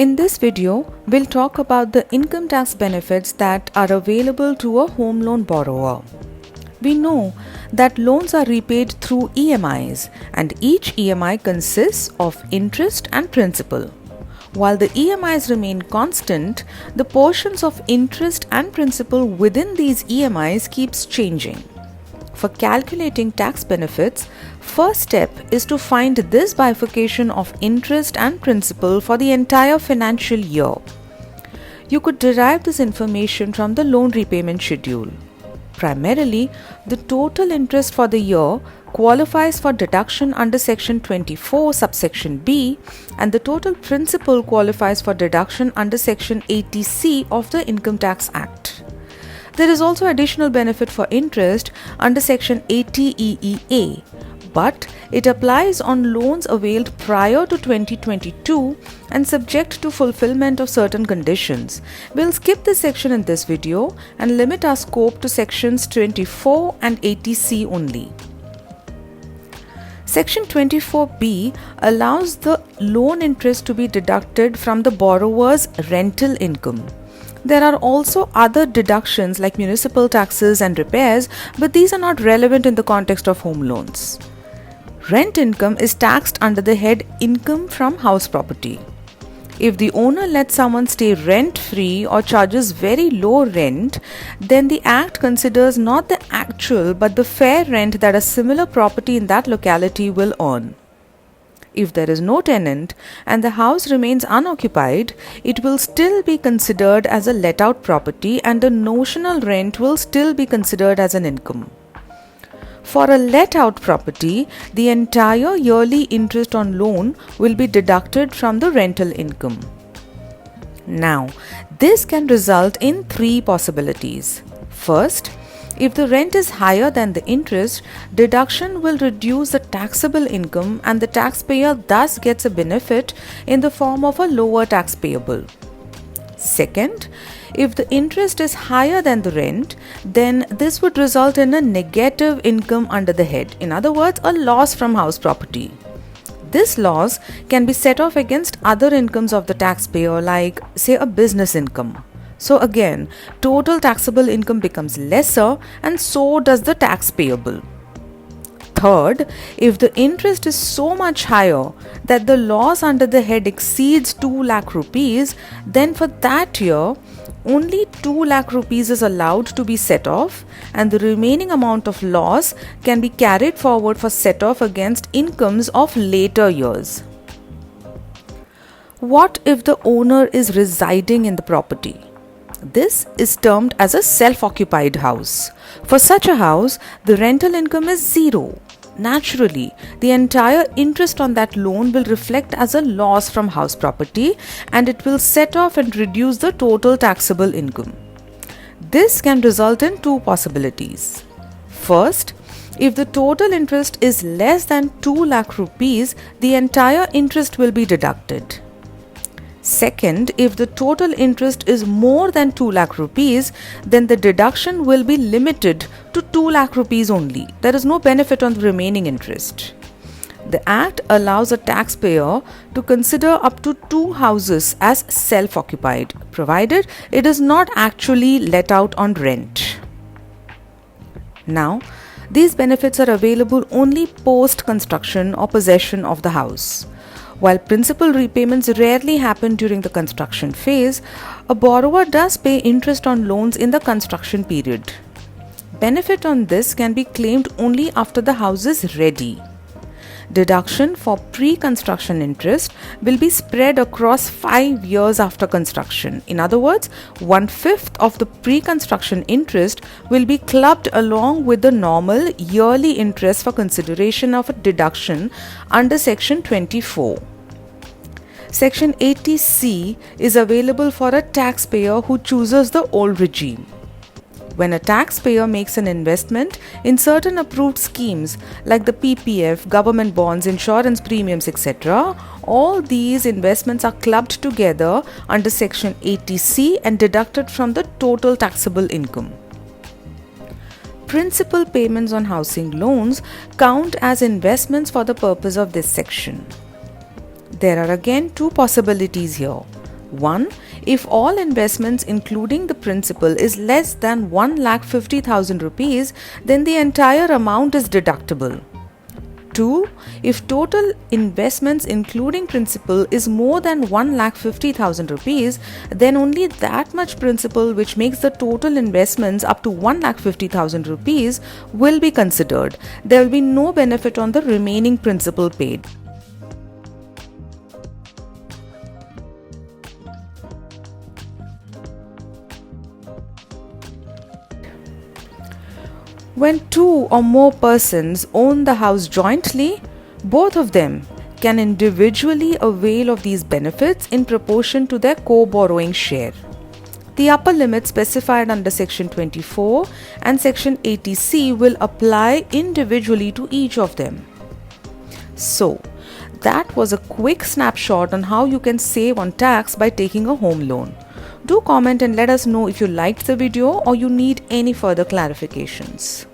In this video, we'll talk about the income tax benefits that are available to a home loan borrower. We know that loans are repaid through EMIs, and each EMI consists of interest and principal. While the EMIs remain constant, the portions of interest and principal within these EMIs keeps changing. For calculating tax benefits, first step is to find this bifurcation of interest and principal for the entire financial year. You could derive this information from the loan repayment schedule. Primarily, the total interest for the year qualifies for deduction under Section 24, subsection B, and the total principal qualifies for deduction under Section 80C of the Income Tax Act. There is also additional benefit for interest under Section 80EEA, but it applies on loans availed prior to 2022 and subject to fulfillment of certain conditions. We'll skip this section in this video and limit our scope to Sections 24 and 80C only. Section 24B allows the loan interest to be deducted from the borrower's rental income. There are also other deductions like municipal taxes and repairs, but these are not relevant in the context of home loans. Rent income is taxed under the head Income from House Property. If the owner lets someone stay rent-free or charges very low rent, then the Act considers not the actual but the fair rent that a similar property in that locality will earn. If there is no tenant and the house remains unoccupied, it will still be considered as a let-out property and the notional rent will still be considered as an income. For a let-out property, the entire yearly interest on loan will be deducted from the rental income. Now, this can result in three possibilities. First, if the rent is higher than the interest, deduction will reduce the taxable income and the taxpayer thus gets a benefit in the form of a lower tax payable. Second, if the interest is higher than the rent, then this would result in a negative income under the head. In other words, a loss from house property. This loss can be set off against other incomes of the taxpayer, like, say, a business income. So again, total taxable income becomes lesser and so does the tax payable. Third, if the interest is so much higher that the loss under the head exceeds 2 lakh rupees, then for that year, only 2 lakh rupees is allowed to be set off and the remaining amount of loss can be carried forward for set off against incomes of later years. What if the owner is residing in the property? This is termed as a self-occupied house. For such a house, the rental income is zero. Naturally, the entire interest on that loan will reflect as a loss from house property and it will set off and reduce the total taxable income. This can result in two possibilities. First, if the total interest is less than 2 lakh rupees, the entire interest will be deducted. Second, if the total interest is more than 2 lakh rupees, then the deduction will be limited to 2 lakh rupees only. There is no benefit on the remaining interest. The Act allows a taxpayer to consider up to 2 houses as self-occupied, provided it is not actually let out on rent. Now, these benefits are available only post-construction or possession of the house. While principal repayments rarely happen during the construction phase, a borrower does pay interest on loans in the construction period. Benefit on this can be claimed only after the house is ready. Deduction for pre-construction interest will be spread across 5 years after construction. In other words, 1/5 of the pre-construction interest will be clubbed along with the normal yearly interest for consideration of a deduction under Section 24. Section 80C is available for a taxpayer who chooses the old regime. When a taxpayer makes an investment in certain approved schemes like the PPF, government bonds, insurance premiums, etc., all these investments are clubbed together under Section 80C and deducted from the total taxable income. Principal payments on housing loans count as investments for the purpose of this section. There are again two possibilities here. 1. If all investments including the principal is less than 1,50,000 rupees, then the entire amount is deductible. 2. If total investments including principal is more than 1,50,000 rupees, then only that much principal, which makes the total investments up to 1,50,000 rupees, will be considered. There will be no benefit on the remaining principal paid. When two or more persons own the house jointly, both of them can individually avail of these benefits in proportion to their co-borrowing share. The upper limit specified under Section 24 and Section 80C will apply individually to each of them. So, that was a quick snapshot on how you can save on tax by taking a home loan. Do comment and let us know if you liked the video or you need any further clarifications.